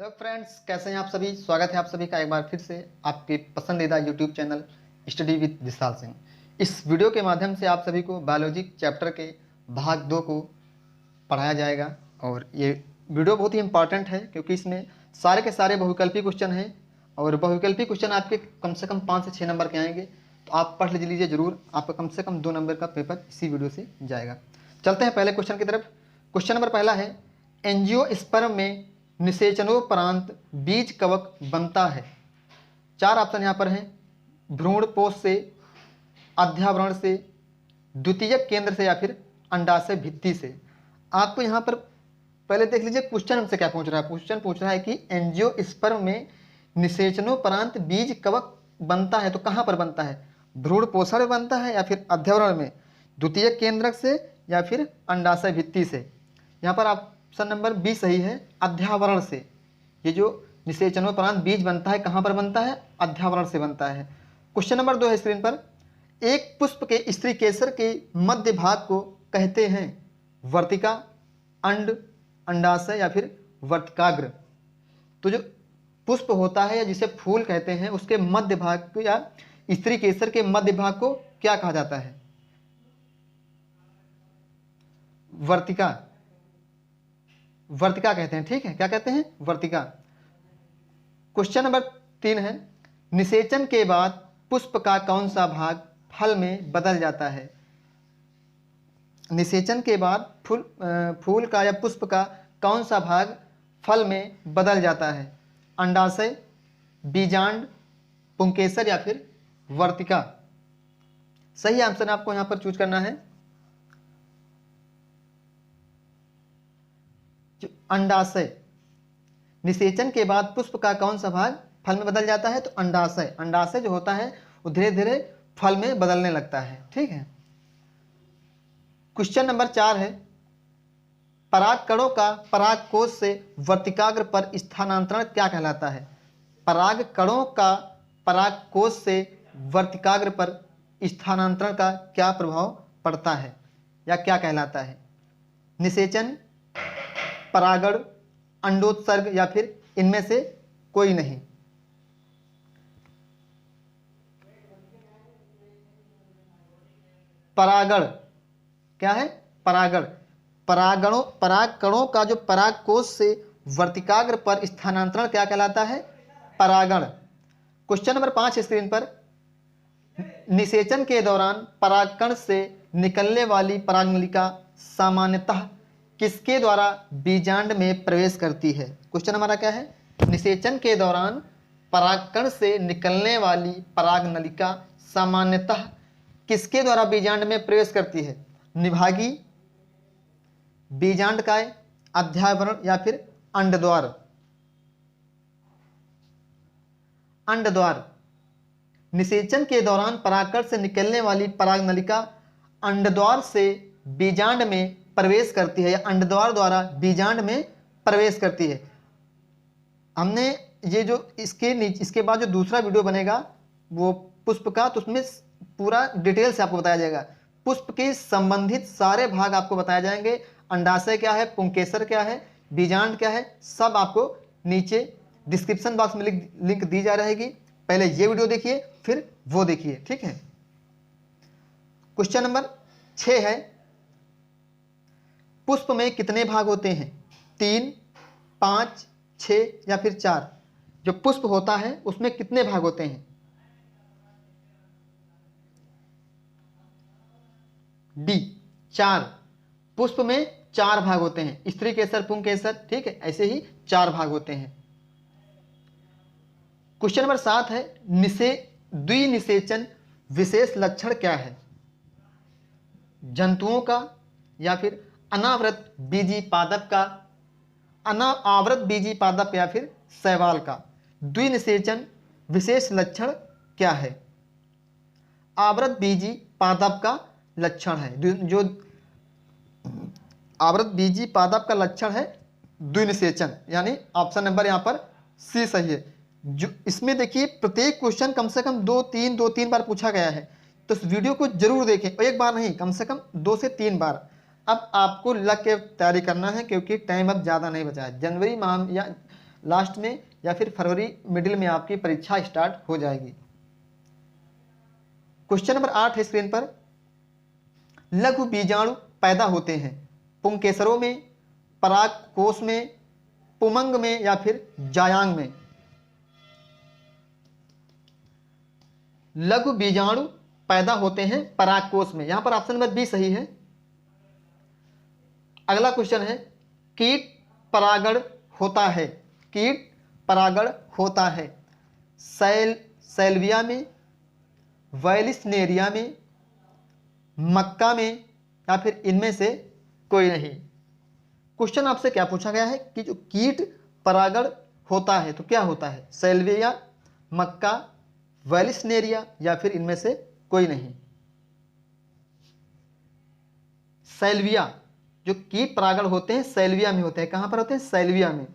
Hello friends, कैसे हैं आप सभी। स्वागत है आप सभी का एक बार फिर से आपके पसंदीदा YouTube channel study with Vishal Singh. इस वीडियो के माध्यम से आप सभी को बायोलॉजी चैप्टर के भाग 2 को पढ़ाया जाएगा और ये वीडियो बहुत ही इंपॉर्टेंट है क्योंकि इसमें सारे के सारे बहुविकल्पी क्वेश्चन हैं और बहुविकल्पी क्वेश्चन आपके कम से कम 5 से 6 नंबर के आएंगे। तो आप पढ़ लीजिए ज़रूर, आपका कम से कम 2 नंबर का पेपर इसी वीडियो से जाएगा। चलते हैं पहले क्वेश्चन की तरफ। क्वेश्चन नंबर पहला है, एंजियोस्पर्म में निषेचनोपरांत बीज कवक बनता है। 4 ऑप्शन यहाँ पर हैं, भ्रूण पोष से, अध्यावरण से, द्वितीयक केंद्र से या फिर अंडाशय भित्ति से। आपको यहाँ पर पहले देख लीजिए क्वेश्चन हमसे क्या पूछ रहा है। क्वेश्चन पूछ रहा है कि एंजियोस्पर्म में निषेचनोपरांत बीज कवक बनता है, तो कहाँ पर बनता है? भ्रूण पोषण में बनता है या फिर अध्यावरण में, द्वितीयक केंद्रक से या फिर अंडाशय भित्ति से। यहाँ पर ऑप्शन नंबर बी सही है, अध्यावरण से। ये जो निषेचनोपरांत बीज बनता है कहाँ पर बनता है? अध्यावरण से बनता है। क्वेश्चन नंबर 2 है स्क्रीन पर, एक पुष्प के स्त्री केसर के मध्य भाग को कहते हैं वर्तिका, अंड, अंडाशय या फिर वर्तिकाग्र। तो जो पुष्प होता है या जिसे फूल कहते हैं उसके मध्य भाग को या स्त्री केसर के मध्य भाग को क्या कहा जाता है? वर्तिका, वर्तिका कहते हैं। ठीक है, क्या कहते हैं? वर्तिका। क्वेश्चन नंबर 3 है, निषेचन के बाद पुष्प का कौन सा भाग फल में बदल जाता है? निषेचन के बाद फूल का या पुष्प का कौन सा भाग फल में बदल जाता है? अंडाशय, बीजांड, पुंकेसर या फिर वर्तिका। सही आंसर आपको यहां पर चूज करना है अंडाशय। निषेचन के बाद पुष्प का कौन सा भाग फल में बदल जाता है? तो अंडाशय। अंडाशय जो होता है वो धीरे धीरे फल में बदलने लगता है। ठीक है। क्वेश्चन नंबर 4 है, परागकणों का परागकोश से वर्तिकाग्र पर स्थानांतरण क्या कहलाता है? परागकणों का परागकोश से वर्तिकाग्र पर स्थानांतरण का क्या प्रभाव पड़ता है या क्या कहलाता है? निषेचन, परागण, अंडोत्सर्ग या फिर इनमें से कोई नहीं। परागण क्या है? परागण। परागकणों का जो परागकोश से वर्तिकाग्र पर स्थानांतरण क्या कहलाता है? परागण। क्वेश्चन नंबर 5 स्क्रीन पर, निषेचन के दौरान परागकण से निकलने वाली परागनलिका सामान्यतः किसके द्वारा बीजांड में प्रवेश करती है? क्वेश्चन हमारा क्या है? निषेचन के दौरान परागकण से निकलने वाली परागनलिका सामान्यतः किसके द्वारा बीजांड में प्रवेश करती है? निभागी, बीजांडकाय, अध्यावरण या फिर अंडद्वार। अंडद्वार। निषेचन के दौरान परागकण से निकलने वाली परागनलिका अंडद्वार से बीजांड में प्रवेश करती है या अंडद्वार द्वारा बीजांड में प्रवेश करती है। हमने ये जो इसके बाद जो दूसरा वीडियो बनेगा वो पुष्प का, तो उसमें पूरा डिटेल से आपको बताया जाएगा। पुष्प के संबंधित सारे भाग आपको बताए जाएंगे। अंडाशय क्या है, पुंकेसर क्या है, बीजांड क्या है, सब आपको नीचे डिस्क्रिप्शन बॉक्स में लिंक दी जा रहेगी। पहले ये वीडियो देखिए फिर वो देखिए। ठीक है। क्वेश्चन नंबर 6 है, पुष्प में कितने भाग होते हैं? 3, 5, 6 या फिर 4? जो पुष्प होता है उसमें कितने भाग होते हैं? डी, 4। पुष्प में 4 भाग होते हैं, स्त्री केसर, पुंकेसर। ठीक है, ऐसे ही 4 भाग होते हैं। क्वेश्चन नंबर 7 है, द्विनिषेचन विशेष लक्षण क्या है? जंतुओं का या फिर अनावृत बीजी पादप का, अनावृत बीजी पादप या फिर शैवाल का। द्विनिषेचन विशेष लक्षण क्या है? आवृत बीजी पादप का लक्षण है। जो आवृत बीजी पादप का लक्षण है द्विनिषेचन, यानी ऑप्शन नंबर यहाँ पर सी सही है। जो इसमें देखिए प्रत्येक क्वेश्चन कम से कम 2-3 बार पूछा गया है, तो इस वीडियो को जरूर देखें। एक बार नहीं, कम से कम 2 से 3 बार। अब आपको लग के तैयारी करना है क्योंकि टाइम अब ज़्यादा नहीं बचा है। जनवरी माह या लास्ट में या फिर फरवरी मिडिल में आपकी परीक्षा स्टार्ट हो जाएगी। क्वेश्चन नंबर 8 है स्क्रीन पर। लघु बीजाणु पैदा होते हैं पुंकेसरों में, परागकोश में, पुमंग में या फिर जायांग में। लघु बीजाणु पैदा होते हैं परागकोश में, यहां पर ऑप्शन नंबर बी सही है। अगला क्वेश्चन है, कीट परागण होता है, कीट परागण होता है सैल्विया में, वैलिस्नेरिया में, मक्का में या फिर इनमें से कोई नहीं। क्वेश्चन आपसे क्या पूछा गया है कि जो कीट परागण होता है तो क्या होता है, सैल्विया, मक्का, वैलिस्नेरिया या फिर इनमें से कोई नहीं। सैल्विया, जो कीट परागण होते हैं सैल्विया में होते हैं। कहां पर होते हैं, सैल्विया में।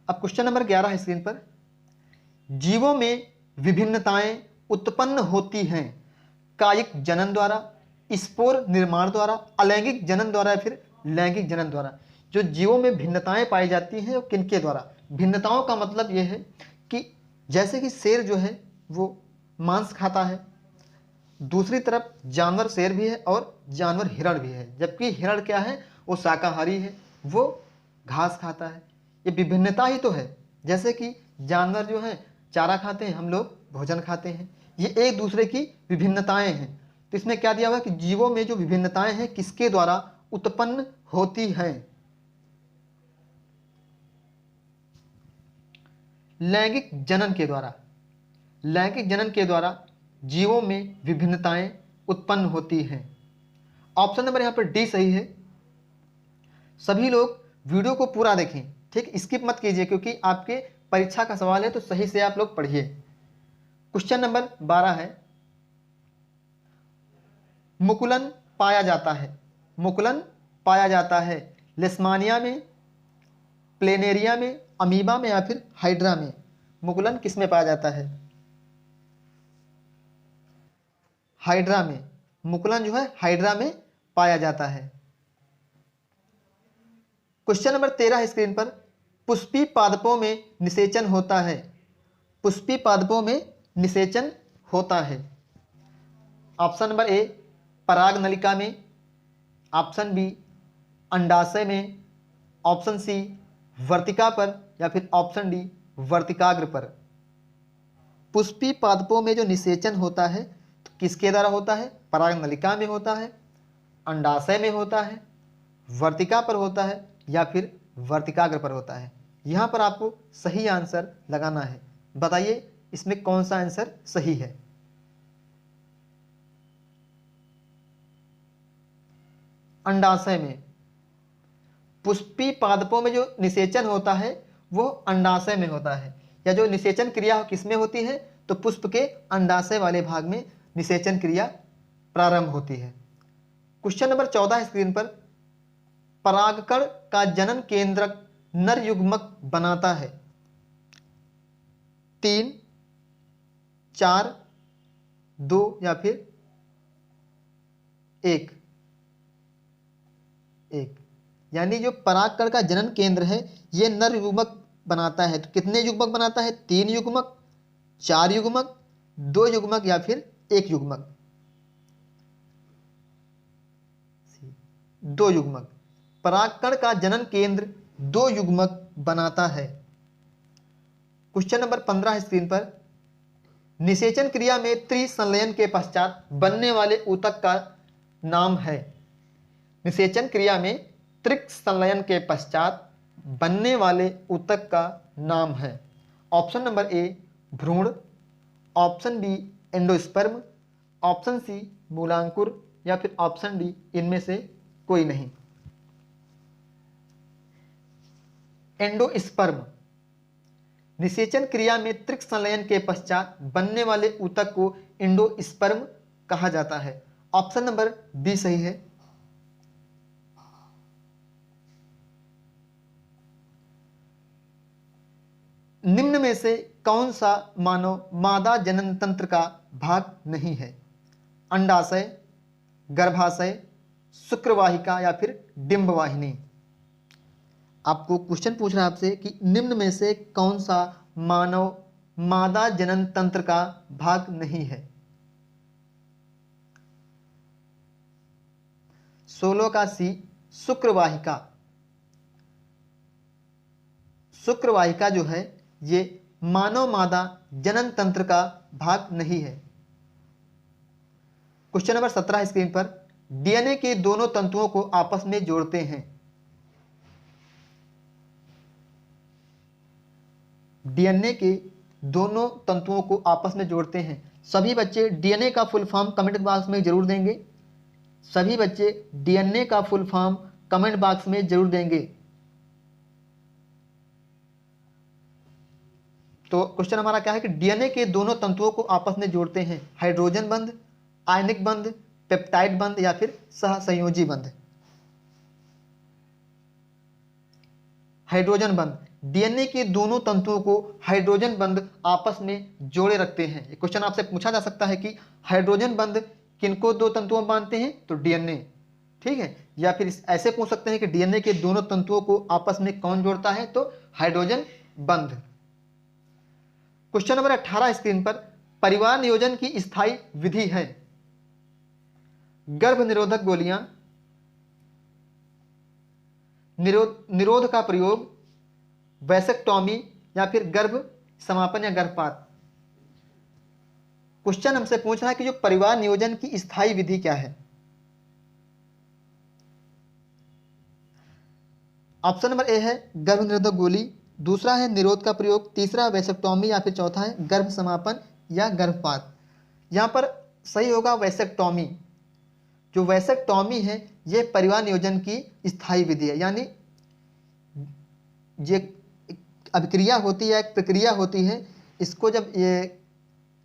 अब क्वेश्चन नंबर 11 है स्क्रीन पर। जीवों में विभिन्नताएं उत्पन्न होती हैं कायिक जनन द्वारा, स्पोर निर्माण द्वारा, अलैंगिक जनन द्वारा या फिर लैंगिक जनन द्वारा। जो जीवों में भिन्नताएं पाई जाती हैं वो किनके द्वारा। भिन्नताओं का मतलब यह है कि जैसे कि शेर जो है वो मांस खाता है, दूसरी तरफ जानवर शेर भी है और जानवर हिरण भी है, जबकि हिरण क्या है, वो शाकाहारी है, वो घास खाता है। ये विभिन्नता ही तो है। जैसे कि जानवर जो है चारा खाते हैं, हम लोग भोजन खाते हैं, ये एक दूसरे की विभिन्नताएं हैं। तो इसमें क्या दिया हुआ है कि जीवों में जो विभिन्नताएं हैं किसके द्वारा उत्पन्न होती हैं, लैंगिक जनन के द्वारा। लैंगिक जनन के द्वारा जीवों में विभिन्नताएं उत्पन्न होती हैं। ऑप्शन नंबर यहां पर डी सही है। सभी लोग वीडियो को पूरा देखें, ठीक, स्किप मत कीजिए, क्योंकि आपके परीक्षा का सवाल है तो सही से आप लोग पढ़िए। क्वेश्चन नंबर 12 है, मुकुलन पाया जाता है, मुकुलन पाया जाता है लेशमानिया में, प्लेनेरिया में, अमीबा में या फिर हाइड्रा में। मुकुलन किस में पाया जाता है, हाइड्रा में। मुकुलन जो है हाइड्रा में पाया जाता है। क्वेश्चन नंबर 13 है स्क्रीन पर। पुष्पी पादपों में निषेचन होता है, पुष्पी पादपों में निषेचन होता है। ऑप्शन नंबर ए पराग नलिका में, ऑप्शन बी अंडाशय में, ऑप्शन सी वर्तिका पर या फिर ऑप्शन डी वर्तिकाग्र पर। पुष्पी पादपों में जो निषेचन होता है तो किसके द्वारा होता है, पराग नलिका में होता है, अंडाशय में होता है, वर्तिका पर होता है या फिर वर्तिकाग्र पर होता है। यहां पर आपको सही आंसर लगाना है। बताइए इसमें कौन सा आंसर सही है। अंडाशय में। पुष्पी पादपों में जो निषेचन होता है वो अंडाशय में होता है, या जो निषेचन क्रिया किसमें होती है तो पुष्प के अंडाशय वाले भाग में निषेचन क्रिया प्रारंभ होती है। क्वेश्चन नंबर 14 है स्क्रीन पर। परागकण का जनन केंद्रक नर युग्मक बनाता है 3, 4, 2 या फिर 1। यानी जो परागकण का जनन केंद्र है ये नर युग्मक बनाता है। तो कितने युग्मक बनाता है, 3 युग्मक, 4 युग्मक, 2 युग्मक या फिर 1 युग्मक। 2 युग्मक। परागकण का जनन केंद्र 2 युग्मक बनाता है। क्वेश्चन नंबर 15 है स्क्रीन पर। निषेचन क्रिया में त्रिसंलयन के पश्चात बनने वाले ऊतक का नाम है। निषेचन क्रिया में त्रिसंलयन के पश्चात बनने वाले ऊतक का नाम है। ऑप्शन नंबर ए भ्रूण, option B endosperm, option C मूलांकुर या फिर ऑप्शन डी इनमें से कोई नहीं। एंडोस्पर्म। निषेचन क्रिया में त्रिसंलयन के पश्चात बनने वाले ऊतक को एंडोस्पर्म कहा जाता है। ऑप्शन नंबर बी सही है। निम्न में से कौन सा मानव मादा जनन तंत्र का भाग नहीं है, अंडाशय, गर्भाशय, शुक्रवाहिका या फिर डिंबवाहिनी। आपको क्वेश्चन पूछ रहा है आपसे कि निम्न में से कौन सा मानव मादा जनन तंत्र का भाग नहीं है। 16 का सी, शुक्रवाहिका। शुक्रवाहिका जो है ये मानव मादा जनन तंत्र का भाग नहीं है। क्वेश्चन नंबर 17 स्क्रीन पर, डीएनए के दोनों तंतुओं को आपस में जोड़ते हैं। डीएनए के दोनों तंतुओं को आपस में जोड़ते हैं। सभी बच्चे डीएनए का फुल फॉर्म कमेंट बॉक्स में जरूर देंगे। सभी बच्चे डीएनए का फुल फॉर्म कमेंट बॉक्स में जरूर देंगे। तो क्वेश्चन हमारा क्या है कि डीएनए के दोनों तंतुओं को आपस में जोड़ते हैं। हाइड्रोजन बंध, आयनिक बंध, पेप्टाइड बंध या फिर सहसंयोजी बंध। हाइड्रोजन बंध, डीएनए के दोनों तंतुओं को हाइड्रोजन बंध आपस में जोड़े रखते हैं। ये क्वेश्चन आपसे पूछा जा सकता है कि हाइड्रोजन बंध किनको दो तंतुओं में बांधते हैं, तो डीएनए, ठीक है। या फिर ऐसे पूछ सकते हैं कि डीएनए के दोनों तंतुओं को आपस में कौन जोड़ता है, तो हाइड्रोजन बंध। क्वेश्चन नंबर 18 स्क्रीन पर, परिवार नियोजन की स्थायी विधि है। गर्भ निरोधक गोलियां, निरोध का प्रयोग, वैसेक्टॉमी या फिर गर्भ समापन या गर्भपात। क्वेश्चन हमसे पूछ रहा है कि जो परिवार नियोजन की स्थायी विधि क्या है। ऑप्शन नंबर ए है गर्भ निरोधक गोली, दूसरा है निरोध का प्रयोग, तीसरा वैसेक्टॉमी या फिर चौथा है गर्भ समापन या गर्भपात। यहां पर सही होगा वैसेक्टॉमी। जो वैसेक्टॉमी है ये परिवार नियोजन की स्थायी विधि है, यानी ये अभिक्रिया होती है, एक प्रक्रिया होती है, इसको जब ये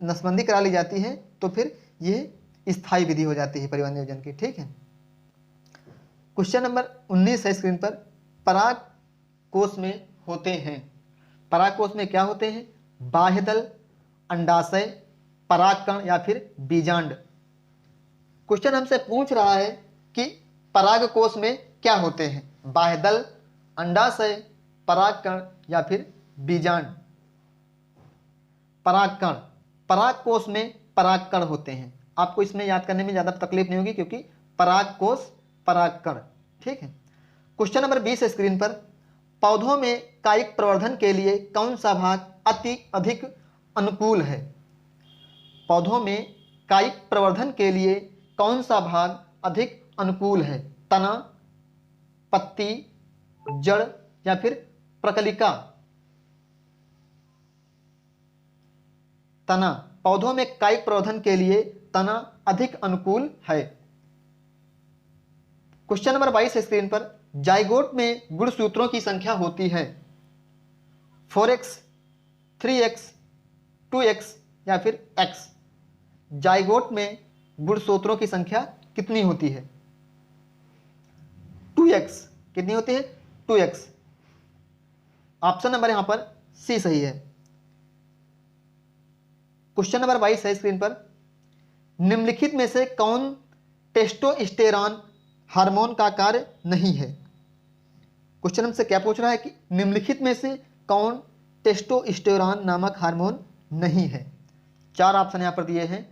नसबंदी करा ली जाती है तो फिर ये स्थायी विधि हो जाती है परिवार नियोजन की, ठीक है। क्वेश्चन नंबर 19 है स्क्रीन पर, पराग कोष में होते हैं। पराग कोष में क्या होते हैं, बाह्यदल, अंडाशय, परागकण या फिर बीजांड। क्वेश्चन हमसे पूछ रहा है कि पराग कोष में क्या होते हैं, बाह्यदल, अंडाशय, परागकण या फिर बीजांड। परागकण, पराग कोष में परागकण होते हैं। आपको इसमें याद करने में ज्यादा तकलीफ नहीं होगी क्योंकि पराग कोष, परागकण, ठीक है। क्वेश्चन नंबर 20 स्क्रीन पर, पौधों में कायिक प्रवर्धन के लिए कौन सा भाग अति अधिक अनुकूल है। पौधों में कायिक प्रवर्धन के लिए कौन सा भाग अधिक अनुकूल है, तना, पत्ती, जड़ या फिर प्रकलिका। तना, पौधों में कायिक प्रवर्धन के लिए तना अधिक अनुकूल है। क्वेश्चन नंबर 22 स्क्रीन पर, जाइगोट में गुणसूत्रों की संख्या होती है 4x, 3x, 2x या फिर x। जाइगोट में गुणसूत्रों की संख्या कितनी होती है, 2x। कितनी होती है, 2x। ऑप्शन नंबर यहां पर सी सही है। क्वेश्चन नंबर 22 है स्क्रीन पर, निम्नलिखित में से कौन टेस्टोस्टेरॉन हार्मोन का कार्य नहीं है। क्वेश्चन हमसे क्या पूछ रहा है कि निम्नलिखित में से कौन टेस्टोस्टेरॉन नामक हार्मोन नहीं है। 4 ऑप्शन यहां पर दिए हैं।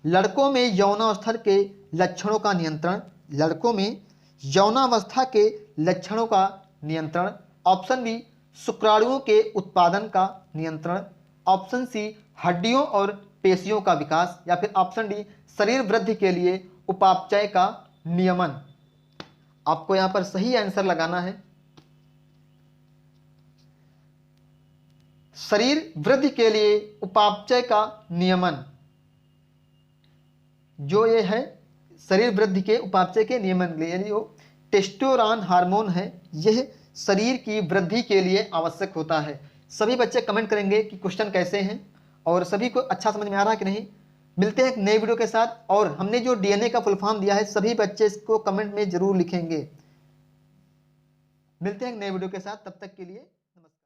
लड़कों में यौनावस्था के लक्षणों का नियंत्रण, लड़कों में यौनावस्था के लक्षणों का नियंत्रण। ऑप्शन बी, शुक्राणुओं के उत्पादन का नियंत्रण। ऑप्शन सी, हड्डियों और पेशियों का विकास या फिर ऑप्शन डी, शरीर वृद्धि के लिए उपापचय का नियमन। आपको यहां पर सही आंसर लगाना है। शरीर वृद्धि के लिए उपापचय का नियमन, जो ये है शरीर वृद्धि के उपापचय के नियमन के लिए, यानी जो टेस्टोस्टेरॉन हार्मोन है यह शरीर की वृद्धि के लिए आवश्यक होता है। सभी बच्चे कमेंट करेंगे कि क्वेश्चन कैसे हैं और सभी को अच्छा समझ में आ रहा है कि नहीं। मिलते हैं एक नए वीडियो के साथ, और हमने जो डीएनए का फुल फॉर्म दिया है सभी बच्चे इसको कमेंट में जरूर लिखेंगे। मिलते हैं एक नए वीडियो के साथ, तब तक के लिए